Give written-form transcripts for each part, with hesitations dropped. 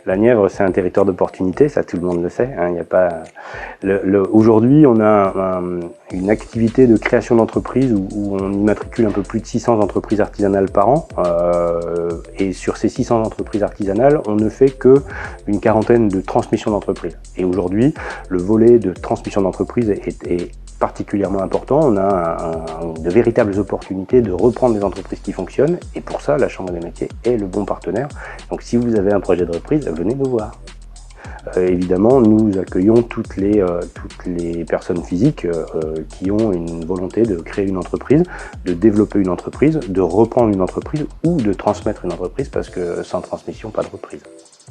La Nièvre, c'est un territoire d'opportunité, ça tout le monde le sait. Hein, y a pas... Aujourd'hui, on a une activité de création d'entreprises où on immatricule un peu plus de 600 entreprises artisanales par an. Et sur ces 600 entreprises artisanales, on ne fait qu'une quarantaine de transmissions d'entreprises. Et aujourd'hui, le volet de transmission d'entreprise est particulièrement important. On a de véritables opportunités de reprendre des entreprises qui fonctionnent. Et pour ça, la Chambre des métiers est le bon partenaire. Donc si vous avez un projet de reprise, venez nous voir. Évidemment, nous accueillons toutes les personnes physiques qui ont une volonté de créer une entreprise, de développer une entreprise, de reprendre une entreprise ou de transmettre une entreprise, parce que sans transmission, pas de reprise.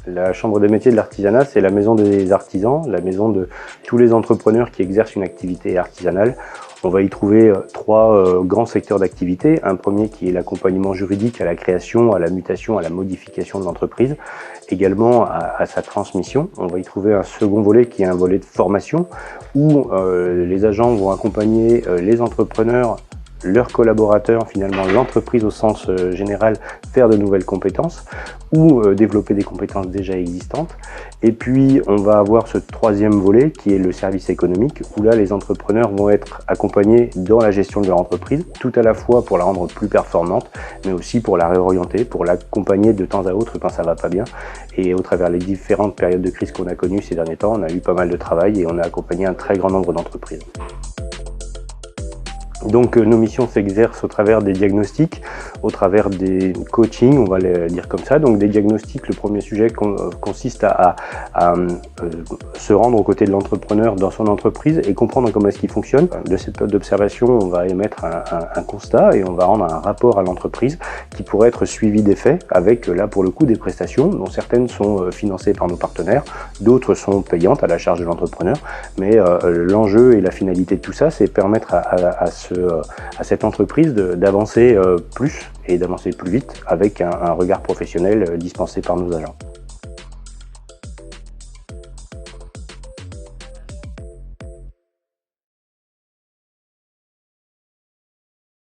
La Chambre des métiers de l'artisanat, c'est la maison des artisans, la maison de tous les entrepreneurs qui exercent une activité artisanale. On va y trouver trois grands secteurs d'activité. Un premier qui est l'accompagnement juridique à la création, à la mutation, à la modification de l'entreprise, également à sa transmission. On va y trouver un second volet qui est un volet de formation où les agents vont accompagner les entrepreneurs, leurs collaborateurs, finalement l'entreprise au sens général, faire de nouvelles compétences ou développer des compétences déjà existantes. Et puis on va avoir ce troisième volet qui est le service économique, où là les entrepreneurs vont être accompagnés dans la gestion de leur entreprise, tout à la fois pour la rendre plus performante, mais aussi pour la réorienter, pour l'accompagner de temps à autre quand ça va pas bien. Et au travers des différentes périodes de crise qu'on a connues ces derniers temps, on a eu pas mal de travail et on a accompagné un très grand nombre d'entreprises. Donc nos missions s'exercent au travers des diagnostics, au travers des coachings, on va les dire comme ça. Donc des diagnostics, le premier sujet consiste à se rendre aux côtés de l'entrepreneur dans son entreprise et comprendre comment est-ce qu'il fonctionne. De cette période d'observation, on va émettre un constat et on va rendre un rapport à l'entreprise qui pourrait être suivi des faits avec, là pour le coup, des prestations dont certaines sont financées par nos partenaires, d'autres sont payantes à la charge de l'entrepreneur. Mais l'enjeu et la finalité de tout ça, c'est permettre à cette entreprise d'avancer plus et d'avancer plus vite avec un regard professionnel dispensé par nos agents.